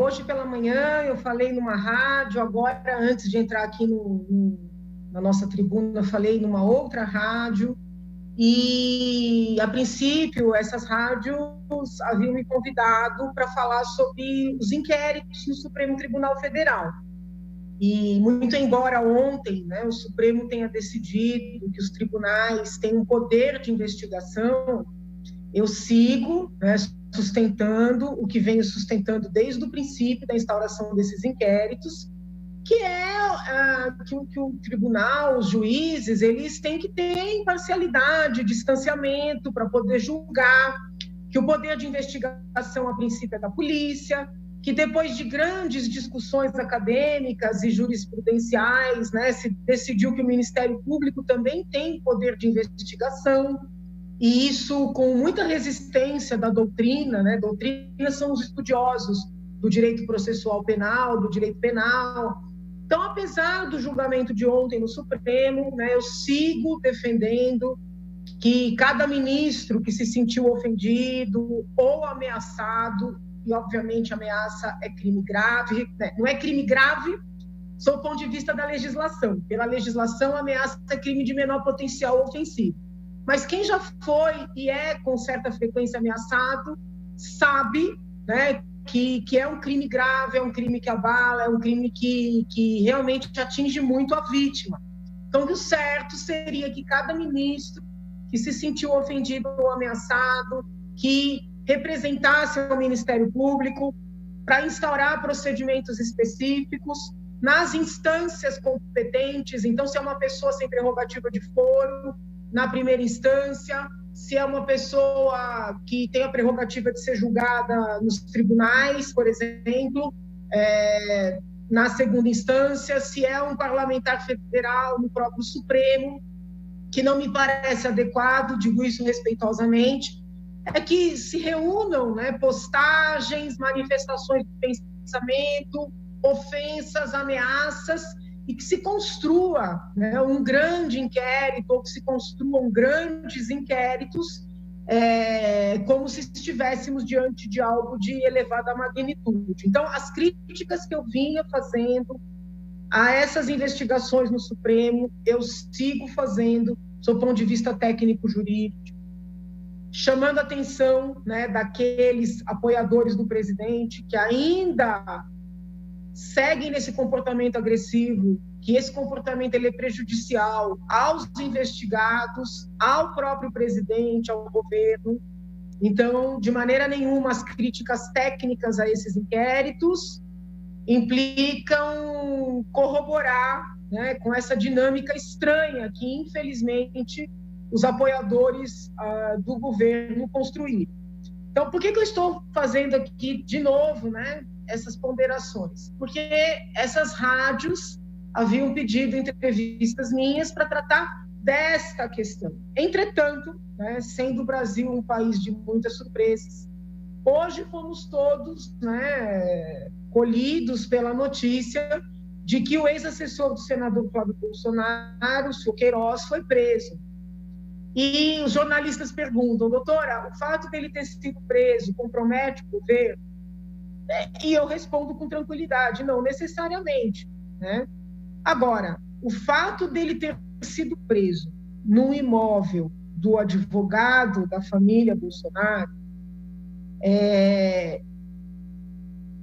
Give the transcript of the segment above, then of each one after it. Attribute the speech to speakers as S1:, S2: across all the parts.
S1: hoje pela manhã eu falei numa rádio, agora, antes de entrar aqui na nossa tribuna, falei numa outra rádio, e, a princípio, essas rádios haviam me convidado para falar sobre os inquéritos no Supremo Tribunal Federal. E, muito embora ontem, né, o Supremo tenha decidido que os tribunais têm um poder de investigação, eu sigo, né, sustentando o que venho sustentando desde o princípio da instauração desses inquéritos, que é que o tribunal, os juízes, eles têm que ter imparcialidade, distanciamento para poder julgar, que o poder de investigação, a princípio, é da polícia, que depois de grandes discussões acadêmicas e jurisprudenciais, né, se decidiu que o Ministério Público também tem poder de investigação, e isso com muita resistência da doutrina, né? Doutrina são os estudiosos do direito processual penal, do direito penal. Então, apesar do julgamento de ontem no Supremo, né, eu sigo defendendo que cada ministro que se sentiu ofendido ou ameaçado, e obviamente ameaça é crime grave, né? Não é crime grave sob o ponto de vista da legislação. Pela legislação, ameaça é crime de menor potencial ofensivo. Mas quem já foi e é com certa frequência ameaçado, sabe, né, que é um crime grave, é um crime que abala, é um crime que realmente atinge muito a vítima. Então, o certo seria que cada ministro que se sentiu ofendido ou ameaçado, que representasse o Ministério Público para instaurar procedimentos específicos nas instâncias competentes. Então, se é uma pessoa sem prerrogativa de foro, na primeira instância, se é uma pessoa que tem a prerrogativa de ser julgada nos tribunais, por exemplo, na segunda instância, se é um parlamentar federal no próprio Supremo, que não me parece adequado, digo isso respeitosamente, é que se reúnam, né, postagens, manifestações de pensamento, ofensas, ameaças, e que se construa, né, um grande inquérito, ou que se construam grandes inquéritos, como se estivéssemos diante de algo de elevada magnitude. Então, as críticas que eu vinha fazendo a essas investigações no Supremo, eu sigo fazendo, sob o ponto de vista técnico-jurídico, chamando a atenção, né, daqueles apoiadores do presidente que ainda seguem nesse comportamento agressivo, que esse comportamento ele é prejudicial aos investigados, ao próprio presidente, ao governo. Então, de maneira nenhuma, as críticas técnicas a esses inquéritos implicam corroborar, né, com essa dinâmica estranha que, infelizmente, os apoiadores do governo construíram. Então, por que eu estou fazendo aqui, de novo, né, essas ponderações? Porque essas rádios haviam pedido entrevistas minhas para tratar desta questão. Entretanto, né, sendo o Brasil um país de muitas surpresas, hoje fomos todos, né, colhidos pela notícia de que o ex-assessor do senador Flávio Bolsonaro, o senhor Queiroz, foi preso. E os jornalistas perguntam: doutora, o fato dele ter sido preso compromete o governo? E eu respondo com tranquilidade: não necessariamente, né? Agora, o fato dele ter sido preso num imóvel do advogado da família Bolsonaro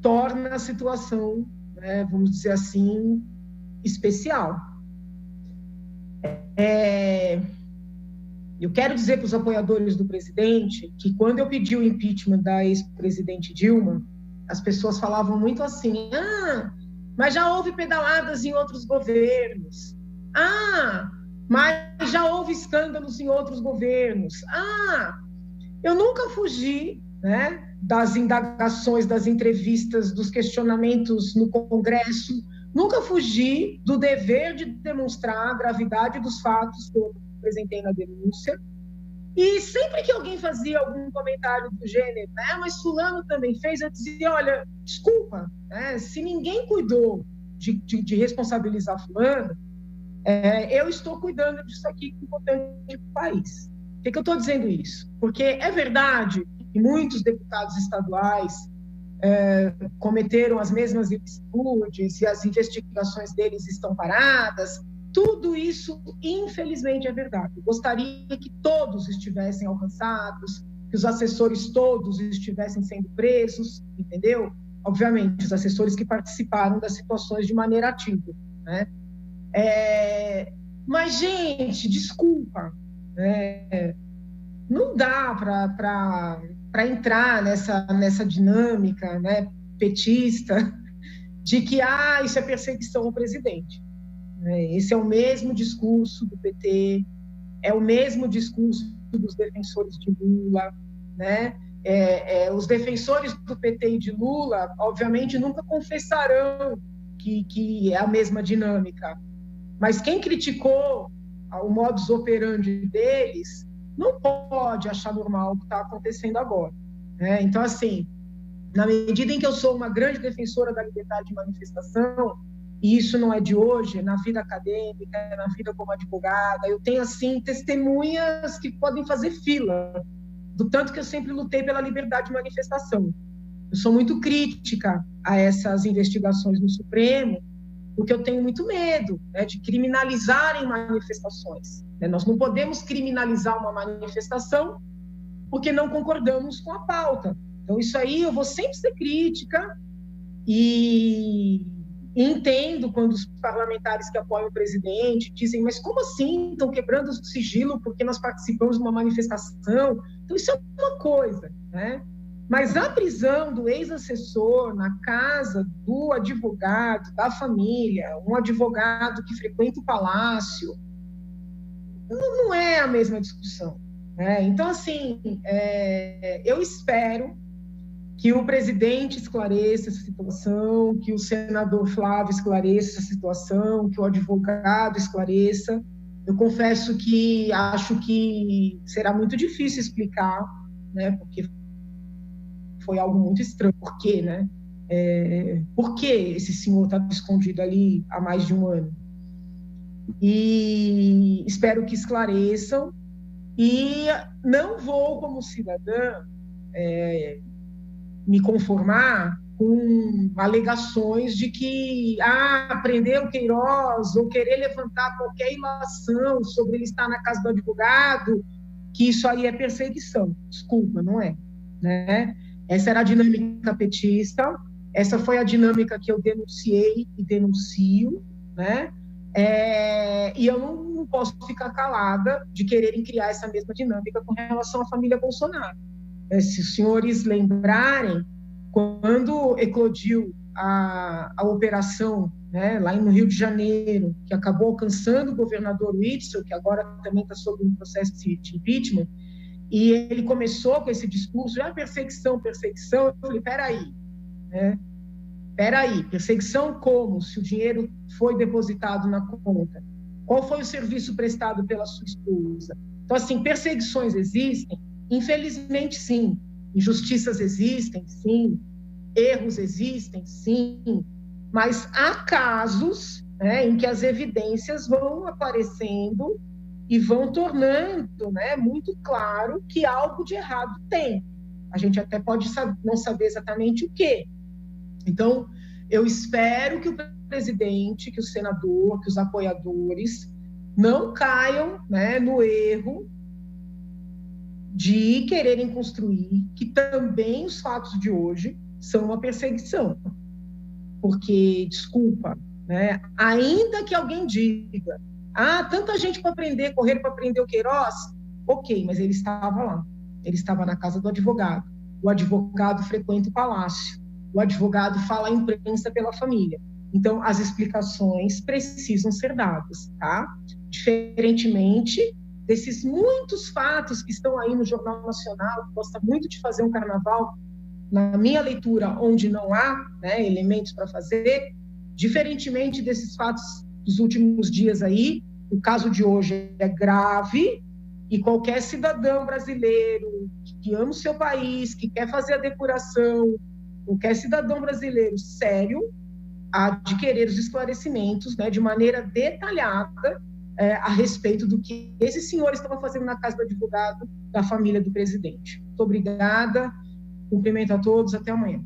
S1: torna a situação, né, vamos dizer assim, especial. Eu quero dizer para os apoiadores do presidente que, quando eu pedi o impeachment da ex-presidente Dilma, as pessoas falavam muito assim: mas já houve pedaladas em outros governos. Mas já houve escândalos em outros governos. Eu nunca fugi, né, das indagações, das entrevistas, dos questionamentos no Congresso, nunca fugi do dever de demonstrar a gravidade dos fatos que eu apresentei na denúncia. E sempre que alguém fazia algum comentário do gênero, né, mas fulano também fez, eu dizia: olha, desculpa, né, se ninguém cuidou de responsabilizar fulano, eu estou cuidando disso aqui, que é importante para o país. Por que eu estou dizendo isso? Porque é verdade que muitos deputados estaduais cometeram as mesmas ilicitudes e as investigações deles estão paradas. Tudo isso, infelizmente, é verdade. Eu gostaria que todos estivessem alcançados, que os assessores todos estivessem sendo presos, entendeu? Obviamente, os assessores que participaram das situações de maneira ativa, né? Mas, gente, desculpa, não dá para entrar nessa dinâmica, né, petista de que isso é perseguição ao presidente. Esse é o mesmo discurso do PT, é o mesmo discurso dos defensores de Lula, né? Os defensores do PT e de Lula, obviamente, nunca confessarão que é a mesma dinâmica, mas quem criticou o modus operandi deles não pode achar normal o que está acontecendo agora, né? Então, assim, na medida em que eu sou uma grande defensora da liberdade de manifestação, e isso não é de hoje, na vida acadêmica, na vida como advogada, eu tenho, assim, testemunhas que podem fazer fila, do tanto que eu sempre lutei pela liberdade de manifestação. Eu sou muito crítica a essas investigações no Supremo, porque eu tenho muito medo, né, de criminalizarem manifestações. Nós não podemos criminalizar uma manifestação porque não concordamos com a pauta. Então, isso aí eu vou sempre ser crítica e entendo quando os parlamentares que apoiam o presidente dizem, mas como assim estão quebrando o sigilo porque nós participamos de uma manifestação? Então, isso é uma coisa, né? Mas a prisão do ex-assessor na casa do advogado, da família, um advogado que frequenta o palácio, não é a mesma discussão, né? Então, assim, eu espero que o presidente esclareça essa situação, que o senador Flávio esclareça essa situação, que o advogado esclareça. Eu confesso que acho que será muito difícil explicar, né? Porque foi algo muito estranho. Por quê, né? Por que esse senhor está escondido ali há mais de um ano? E espero que esclareçam. E não vou, como cidadã, me conformar com alegações de que prender o Queiroz ou querer levantar qualquer ilação sobre ele estar na casa do advogado, que isso aí é perseguição. Desculpa, não é, né? Essa era a dinâmica petista, essa foi a dinâmica que eu denunciei e denuncio, né? E eu não posso ficar calada de quererem criar essa mesma dinâmica com relação à família Bolsonaro. Se os senhores lembrarem, quando eclodiu a operação, né, lá no Rio de Janeiro, que acabou alcançando o governador Witzel, que agora também está sob um processo de impeachment, e ele começou com esse discurso, perseguição, eu falei, peraí, né? Peraí, perseguição como? Se o dinheiro foi depositado na conta? Qual foi o serviço prestado pela sua esposa? Então, assim, perseguições existem? Infelizmente, sim. Injustiças existem, sim. Erros existem, sim. Mas há casos, né, em que as evidências vão aparecendo e vão tornando, né, muito claro que algo de errado tem. A gente até pode não saber exatamente o quê. Então, eu espero que o presidente, que o senador, que os apoiadores não caiam, né, no erro de quererem construir que também os fatos de hoje são uma perseguição. Porque, desculpa, né, ainda que alguém diga, tanta gente para prender, correram para prender o Queiroz, ok, mas ele estava lá, ele estava na casa do advogado, o advogado frequenta o palácio, o advogado fala à imprensa pela família. Então, as explicações precisam ser dadas, tá? Diferentemente desses muitos fatos que estão aí no Jornal Nacional, que gosta muito de fazer um carnaval, na minha leitura, onde não há, né, elementos para fazer, diferentemente desses fatos dos últimos dias aí, o caso de hoje é grave e qualquer cidadão brasileiro que ama o seu país, que quer fazer a depuração, qualquer cidadão brasileiro sério há de querer os esclarecimentos, né, de maneira detalhada a respeito do que esses senhores estavam fazendo na casa do advogado da família do presidente. Muito obrigada, cumprimento a todos, até amanhã.